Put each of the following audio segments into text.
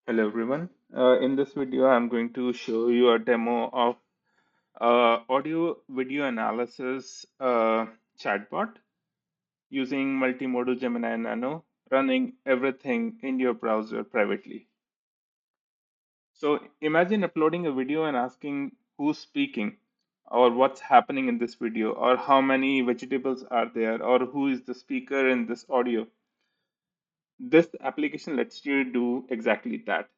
Hello everyone. In this video, I'm going to show you a demo of audio video analysis chatbot using multimodal Gemini Nano, running everything in your browser privately. So imagine uploading a video and asking who's speaking, or what's happening in this video, or how many vegetables are there, or who is the speaker in this audio. This application lets you do exactly that.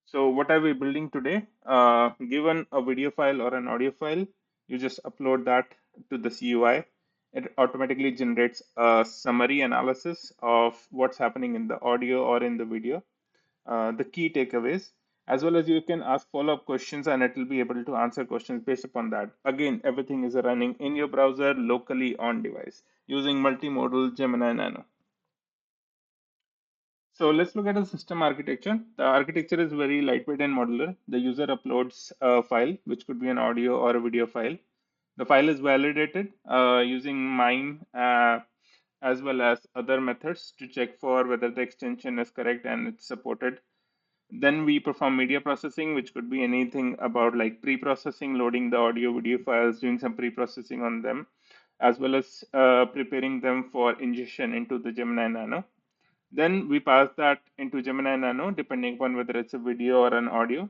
So what are we building today? Given a video file or an audio file, you just upload that to the CUI. It automatically generates a summary analysis of what's happening in the audio or in the video, the key takeaways, as well as you can ask follow-up questions and it will be able to answer questions based upon that. Again, everything is running in your browser locally on device using multimodal Gemini Nano. So let's look at the system architecture. The architecture is very lightweight and modular. The user uploads a file, which could be an audio or a video file. The file is validated using MIME as well as other methods to check for whether the extension is correct and it's supported. Then we perform media processing, which could be anything about like pre-processing, loading the audio video files, doing some pre-processing on them, as well as preparing them for ingestion into the Gemini Nano. Then we pass that into Gemini Nano, depending upon whether it's a video or an audio.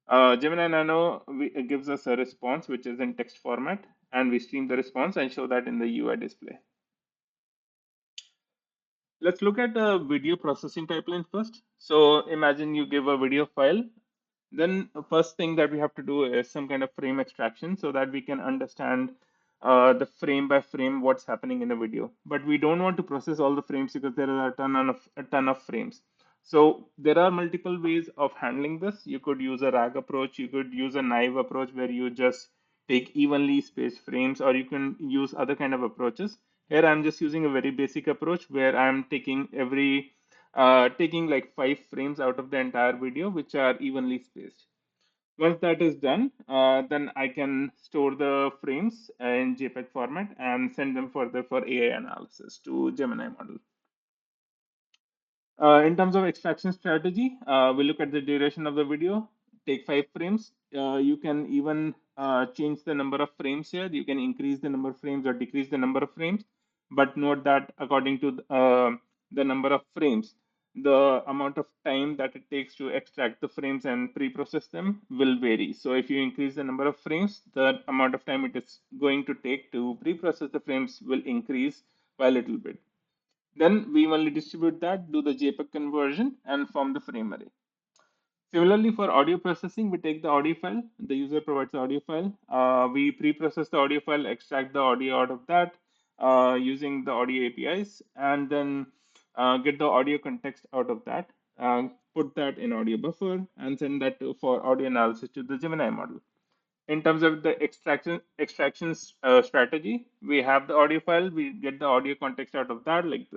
Gemini Nano gives us a response which is in text format, and we stream the response and show that in the UI display. Let's look at the video processing pipeline first. So imagine you give a video file. Then the first thing that we have to do is some kind of frame extraction so that we can understand the frame by frame what's happening in the video. But we don't want to process all the frames because there are a ton of frames. So there are multiple ways of handling this. You could use a RAG approach. You could use a naive approach where you just take evenly spaced frames, or you can use other kind of approaches. Here I'm just using a very basic approach where I'm taking like 5 frames out of the entire video, which are evenly spaced. Once that is done, then I can store the frames in JPEG format and send them further for AI analysis to Gemini model. In terms of extraction strategy, we look at the duration of the video, take 5 frames. You can even change the number of frames here. You can increase the number of frames or decrease the number of frames. But note that according to the number of frames, the amount of time that it takes to extract the frames and pre-process them will vary. So if you increase the number of frames, the amount of time it is going to take to pre-process the frames will increase by a little bit. Then we only distribute that, do the JPEG conversion, and form the frame array. Similarly, for audio processing, we take the audio file. The user provides the audio file. We pre-process the audio file, extract the audio out of that using the audio APIs, and then get the audio context out of that. Put that in audio buffer and send that for audio analysis to the Gemini model. In terms of the extractions strategy, we have the audio file, we get the audio context out of that, like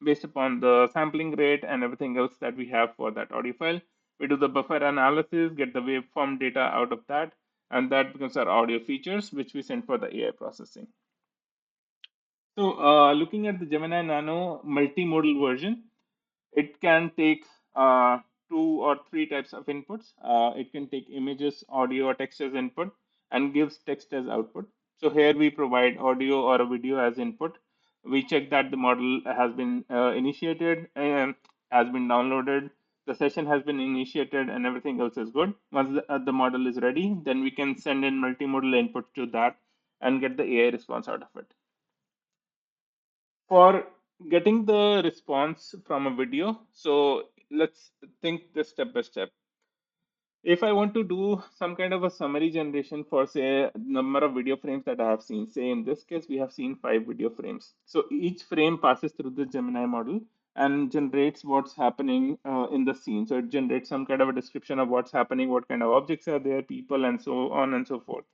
based upon the sampling rate and everything else that we have for that audio file. We do the buffer analysis, get the waveform data out of that, and that becomes our audio features, which we send for the AI processing. So looking at the Gemini Nano multimodal version, it can take 2 or 3 types of inputs. It can take images, audio, or text as input and gives text as output. So here we provide audio or a video as input. We check that the model has been initiated and has been downloaded. The session has been initiated and everything else is good. Once the model is ready, then we can send in multimodal input to that and get the AI response out of it. For getting the response from a video, so let's think this step by step. If I want to do some kind of a summary generation for, say, number of video frames that I have seen, say in this case, we have seen 5 video frames. So each frame passes through the Gemini model and generates what's happening in the scene. So it generates some kind of a description of what's happening, what kind of objects are there, people, and so on and so forth.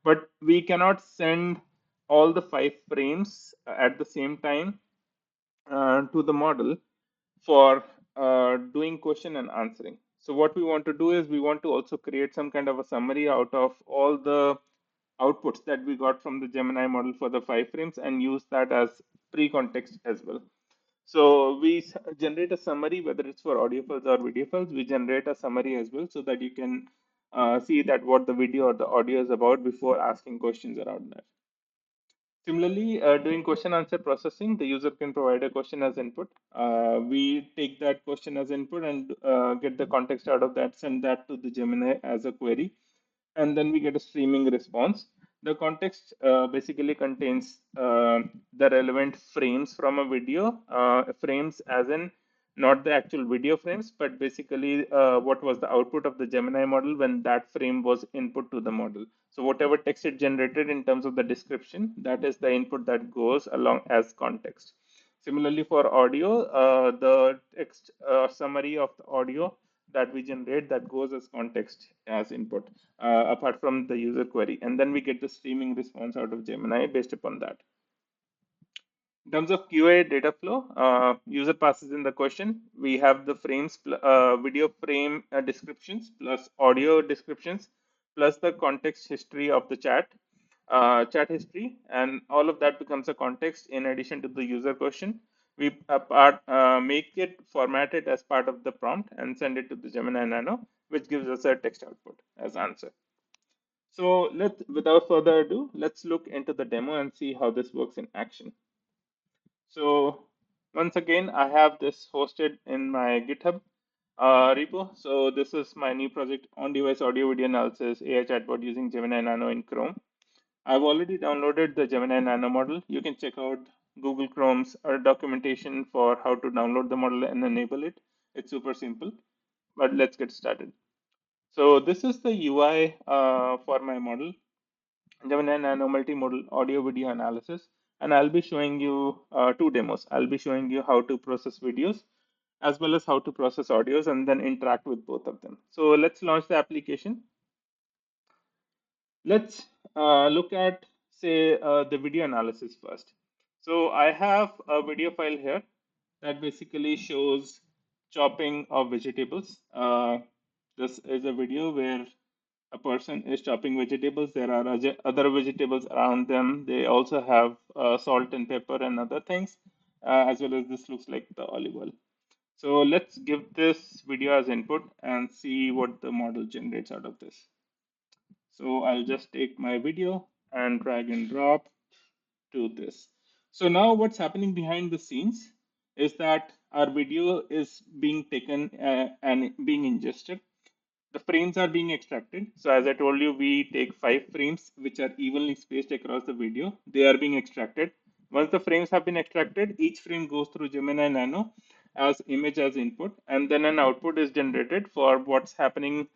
But we cannot send all the 5 frames at the same time to the model for doing question and answering. So what we want to do is we want to also create some kind of a summary out of all the outputs that we got from the Gemini model for the 5 frames and use that as pre-context as well. So we generate a summary, whether it's for audio files or video files, we generate a summary as well so that you can see that what the video or the audio is about before asking questions around that. Similarly, doing question answer processing, the user can provide a question as input. We take that question as input and get the context out of that, send that to the Gemini as a query, and then we get a streaming response. The context basically contains the relevant frames from a video, frames as in not the actual video frames, but basically what was the output of the Gemini model when that frame was input to the model. So whatever text it generated in terms of the description, that is the input that goes along as context. Similarly, for audio, the text summary of the audio that we generate that goes as context as input, apart from the user query, and then we get the streaming response out of Gemini based upon that. In terms of QA data flow, user passes in the question. We have the frames, video frame descriptions plus audio descriptions plus the context history of the chat history, and all of that becomes a context in addition to the user question. We make it formatted as part of the prompt and send it to the Gemini Nano, which gives us a text output as answer. So without further ado, let's look into the demo and see how this works in action. So once again, I have this hosted in my GitHub repo. So this is my new project, on-device audio video analysis AI chatbot using Gemini Nano in Chrome. I've already downloaded the Gemini Nano model. You can check out Google Chrome's documentation for how to download the model and enable it. It's super simple, but let's get started. So this is the UI for my model. Gemini Nano multimodal audio video analysis, and I'll be showing you two demos. I'll be showing you how to process videos as well as how to process audios and then interact with both of them. So let's launch the application. Let's look at, say, the video analysis first. So I have a video file here that basically shows chopping of vegetables. This is a video where a person is chopping vegetables. There are other vegetables around them. They also have salt and pepper and other things, as well as this looks like the olive oil. So let's give this video as input and see what the model generates out of this. So I'll just take my video and drag and drop to this. So now what's happening behind the scenes is that our video is being taken and being ingested. The frames are being extracted. So as I told you, we take 5 frames which are evenly spaced across the video. They are being extracted. Once the frames have been extracted, each frame goes through Gemini Nano as image as input, and then an output is generated for what's happening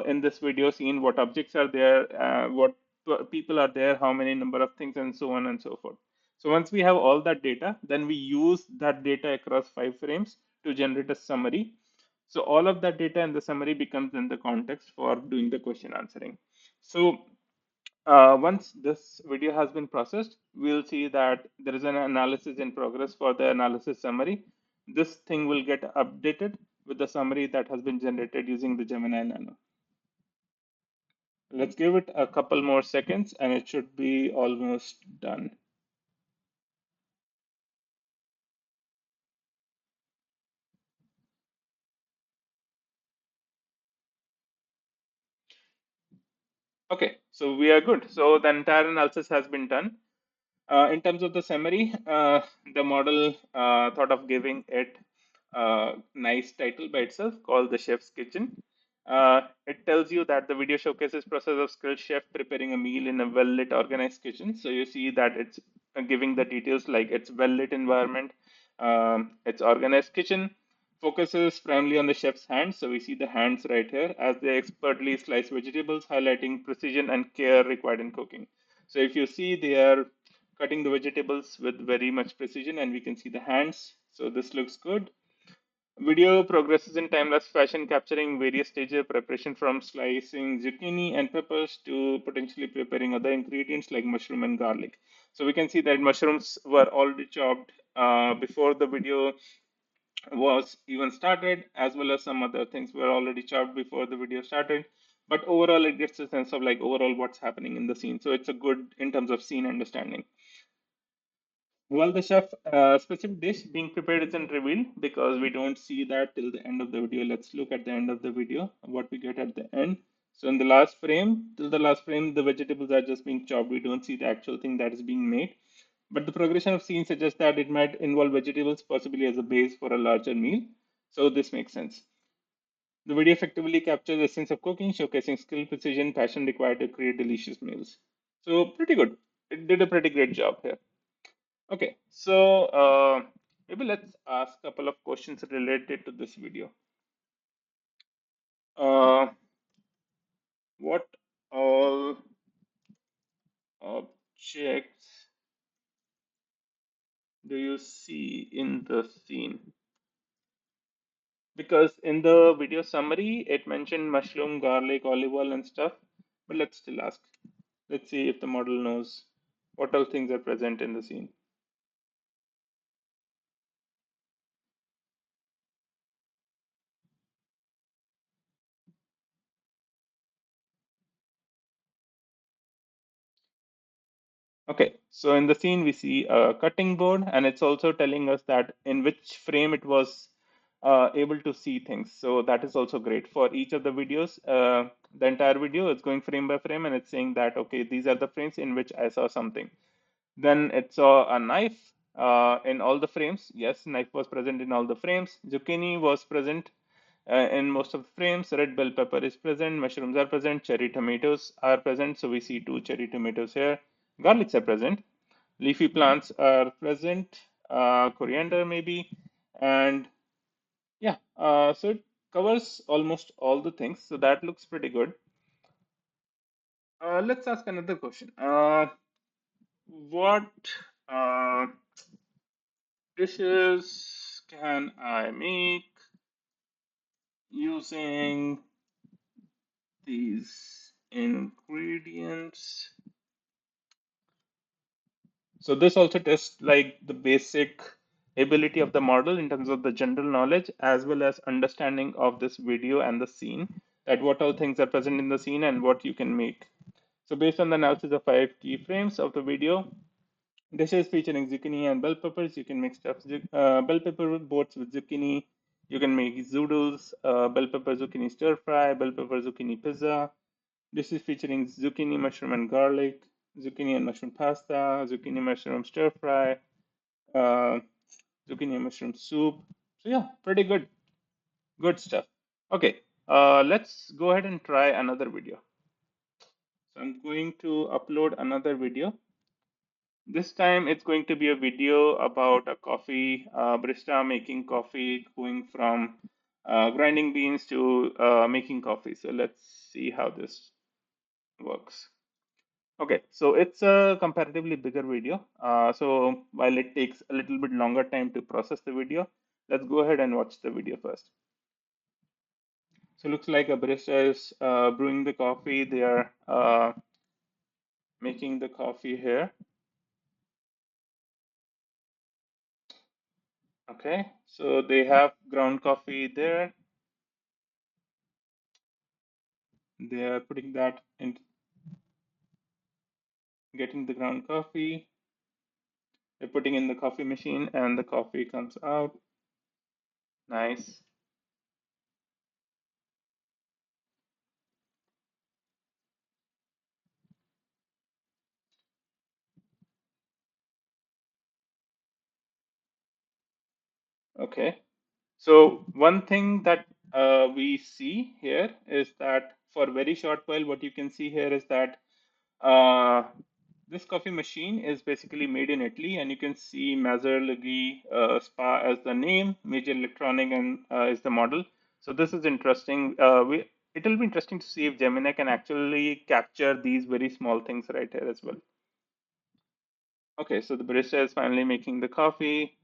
in this video scene, what objects are there, what people are there, how many number of things, and so on and so forth. So once we have all that data, then we use that data across 5 frames to generate a summary. So all of that data in the summary becomes in the context for doing the question answering. So once this video has been processed, we'll see that there is an analysis in progress for the analysis summary. This thing will get updated with the summary that has been generated using the Gemini Nano. Let's give it a couple more seconds and it should be almost done. Okay, so we are good. So the entire analysis has been done. In terms of the summary, the model thought of giving it a nice title by itself called The Chef's Kitchen. It tells you that the video showcases process of skilled chef preparing a meal in a well-lit, organized kitchen. So you see that it's giving the details like it's well-lit environment, it's organized kitchen, focuses primarily on the chef's hands. So we see the hands right here as they expertly slice vegetables, highlighting precision and care required in cooking. So if you see, they are cutting the vegetables with very much precision, and we can see the hands. So this looks good. Video progresses in time-lapse fashion, capturing various stages of preparation from slicing zucchini and peppers to potentially preparing other ingredients like mushroom and garlic. So we can see that mushrooms were already chopped before the video was even started, as well as some other things were already chopped before the video started. But overall, it gets a sense of like overall what's happening in the scene. So it's a good in terms of scene understanding. Well, the chef specific dish being prepared isn't revealed because we don't see that till the end of the video. Let's look at the end of the video, what we get at the end. So in the last frame, till the last frame, the vegetables are just being chopped. We don't see the actual thing that is being made. But the progression of scene suggests that it might involve vegetables, possibly as a base for a larger meal. So this makes sense. The video effectively captures the essence of cooking, showcasing skill, precision, passion required to create delicious meals. So pretty good. It did a pretty great job here. Okay, so maybe let's ask a couple of questions related to this video. Uh, what all objects do you see in the scene? Because in the video summary, it mentioned mushroom, garlic, olive oil, and stuff. But let's still ask. Let's see if the model knows what all things are present in the scene. Okay, so in the scene we see a cutting board, and it's also telling us that in which frame it was able to see things. So that is also great for each of the videos. The entire video is going frame by frame, and it's saying that okay, these are the frames in which I saw something. Then it saw a knife in all the frames. Yes, knife was present in all the frames. Zucchini was present in most of the frames. Red bell pepper is present. Mushrooms are present. Cherry tomatoes are present. So we see two cherry tomatoes here. Garlics are present. Leafy plants are present. Coriander maybe. And yeah, so it covers almost all the things. So that looks pretty good. Let's ask another question. What uh, dishes can I make using these ingredients? So this also tests like the basic ability of the model in terms of the general knowledge as well as understanding of this video and the scene, that what all things are present in the scene and what you can make. So based on the analysis of 5 keyframes of the video, dishes featuring zucchini and bell peppers, you can make stuffed bell pepper boats with zucchini. You can make zoodles, bell pepper zucchini stir fry, bell pepper zucchini pizza. Dishes featuring zucchini, mushroom, and garlic, zucchini and mushroom pasta, zucchini mushroom stir fry, uh, zucchini and mushroom soup. So yeah, pretty good, good stuff. Okay, let's go ahead and try another video. So I'm going to upload another video. This time it's going to be a video about a coffee barista making coffee, going from grinding beans to making coffee. So let's see how this works. Okay, so it's a comparatively bigger video. So while it takes a little bit longer time to process the video, let's go ahead and watch the video first. So it looks like a barista is brewing the coffee. They are making the coffee here. Okay, so they have ground coffee there. They are putting that in, getting the ground coffee. They're putting in the coffee machine and the coffee comes out. Nice. Okay. So one thing that we see here is that for very short while, what you can see here is that uh, this coffee machine is basically made in Italy, and you can see Maserligi Spa as the name, Major Electronic and is the model. So this is interesting. It'll be interesting to see if Gemini can actually capture these very small things right here as well. Okay, so the barista is finally making the coffee.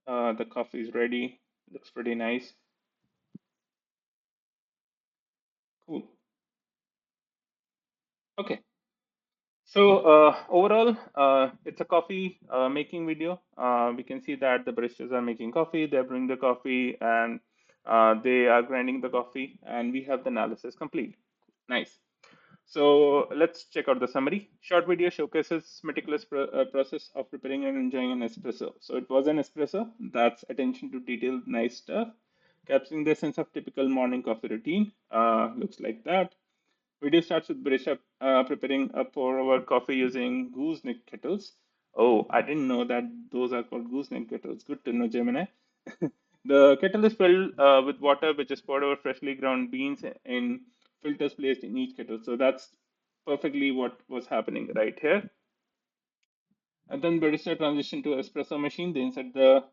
The coffee is ready. Looks pretty nice. Cool. Okay. So overall, it's a coffee making video. We can see that the baristas are making coffee, they're brewing the coffee, and they are grinding the coffee, and we have the analysis complete. Nice. So let's check out the summary. Short video showcases meticulous process of preparing and enjoying an espresso. So it was an espresso. That's attention to detail, nice stuff. Capturing the sense of typical morning coffee routine. Looks like that. Video starts with Brisha preparing a pour-over coffee using gooseneck kettles. Oh, I didn't know that those are called gooseneck kettles. Good to know, Gemini. The kettle is filled with water, which is poured over freshly ground beans in filters placed in each kettle. So that's perfectly what was happening right here. And then barista transition to espresso machine. They insert the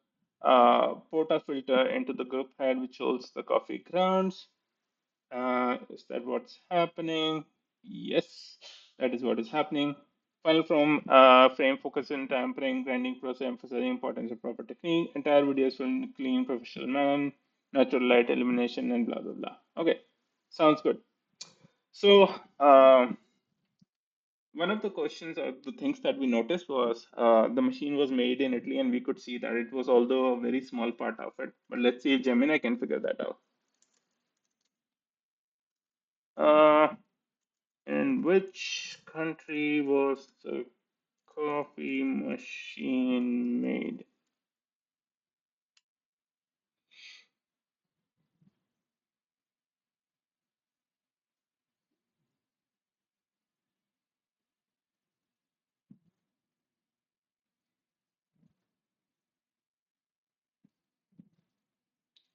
porta filter into the group head, which holds the coffee grounds. Is that what's happening? Yes, that is what is happening. Final from frame focus in tampering, grinding process, emphasizing importance of proper technique. Entire video is filmed in clean, professional manner, natural light illumination, and blah blah blah. Okay, sounds good. So one of the questions or the things that we noticed was the machine was made in Italy, and we could see that it was although a very small part of it. But let's see if Gemini can figure that out. Uh, in which country was the coffee machine made?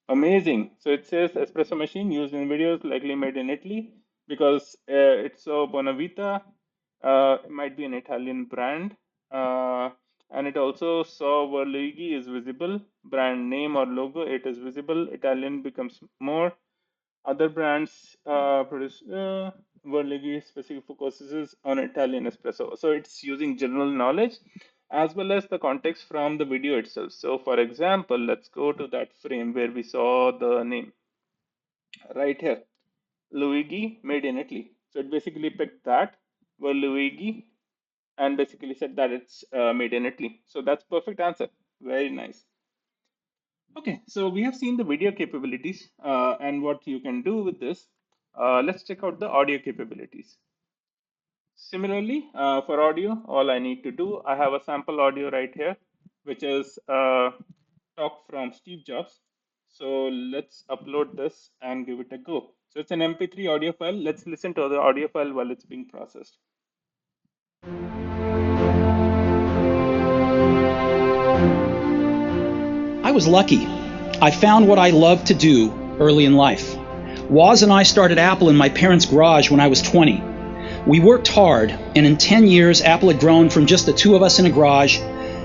Amazing. So it says espresso machine used in videos likely made in Italy because it's so Bonavita. It might be an Italian brand. Uh, and it also saw Verlighi is visible, brand name or logo, it is visible. Italian becomes more. Other brands produce Verlighi specific focuses on Italian espresso. So it's using general knowledge as well as the context from the video itself. So for example, let's go to that frame where we saw the name right here, Luigi made in Italy. So it basically picked that were Luigi and basically said that it's made in Italy. So that's perfect answer. Very nice. Okay, so we have seen the video capabilities and what you can do with this. Let's check out the audio capabilities. Similarly, for audio, all I need to do, I have a sample audio right here, which is talk from Steve Jobs. So let's upload this and give it a go. So it's an MP3 audio file. Let's listen to the audio file while it's being processed. I was lucky. I found what I loved to do early in life. Woz and I started Apple in my parents' garage when I was 20. We worked hard, and in 10 years, Apple had grown from just the two of us in a garage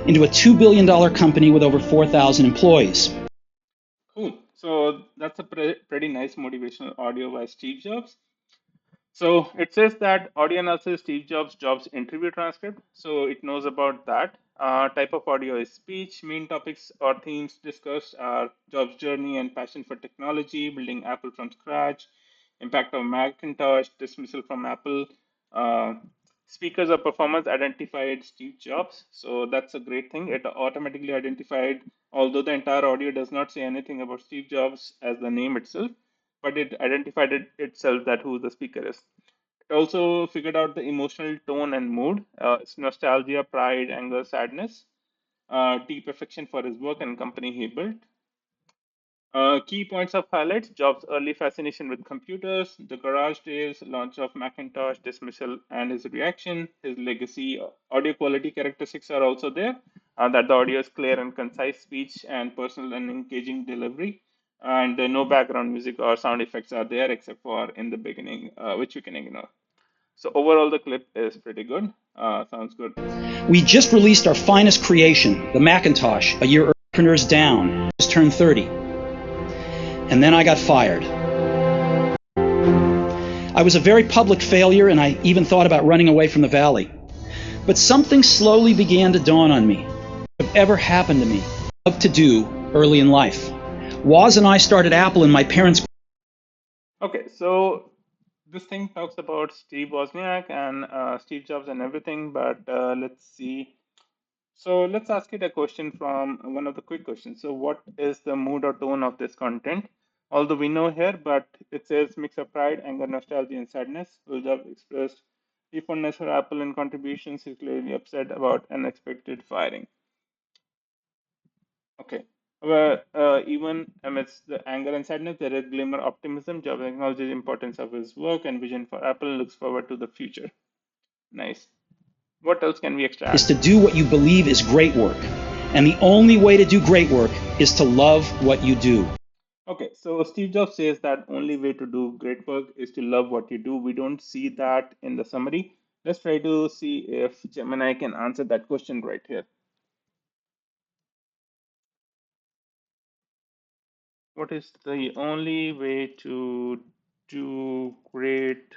into a $2 billion company with over 4,000 employees. Cool. So that's a pretty nice motivational audio by Steve Jobs. So it says that audio analysis Steve Jobs interview transcript. So it knows about that. Type of audio is speech. Main topics or themes discussed are Jobs' journey and passion for technology, building Apple from scratch, impact of Macintosh, dismissal from Apple. Uh, Speakers or performers identified Steve Jobs. So that's a great thing. It automatically identified, although the entire audio does not say anything about Steve Jobs as the name itself, but it identified it itself that who the speaker is. It also figured out the emotional tone and mood. It's nostalgia, pride, anger, sadness, deep affection for his work and company he built. Key points of highlights: Jobs' early fascination with computers, the garage days, launch of Macintosh, dismissal, and his reaction. His legacy, audio quality characteristics are also there. That the audio is clear and concise speech and personal and engaging delivery. And no background music or sound effects are there except for in the beginning, which you can ignore. So overall, the clip is pretty good. Sounds good. We just released our finest creation, the Macintosh, a year earlier. Entrepreneurs down, just turned 30. And then I got fired. I was a very public failure, and I even thought about running away from the valley. But something slowly began to dawn on me. What ever happened to me? I loved to do early in life. Woz and I started Apple in my parents' Okay, so this thing talks about Steve Wozniak and Steve Jobs and everything, but let's see. So let's ask it a question from one of the quick questions. So what is the mood or tone of this content? Although we know here, but it says mix of pride, anger, nostalgia, and sadness. Uljav expressed fondness for Apple and contributions. He's clearly upset about unexpected firing. Okay. Well, even amidst the anger and sadness, there is glimmer optimism. Jobs acknowledges the importance of his work and vision for Apple. Looks forward to the future. Nice. What else can we Is extract? to do what you believe is great work. And the only way to do great work is to love what you do. Okay, so Steve Jobs says that only way to do great work is to love what you do. We don't see that in the summary. Let's try to see if Gemini can answer that question right here. What is the only way to do great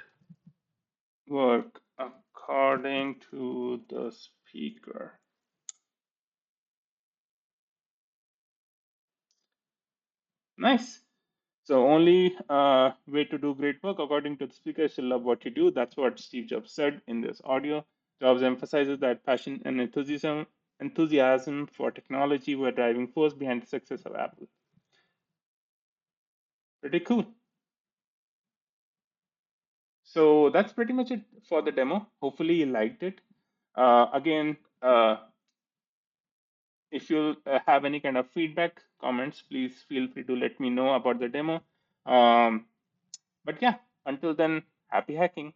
work according to the speaker? Nice. So only way to do great work according to the speaker is to love what you do. That's what Steve Jobs said in this audio. Jobs emphasizes that passion and enthusiasm for technology were driving force behind the success of Apple. Pretty cool. So that's pretty much it for the demo. Hopefully you liked it. Again, if you have any kind of feedback, comments, please feel free to let me know about the demo. But yeah, until then, happy hacking.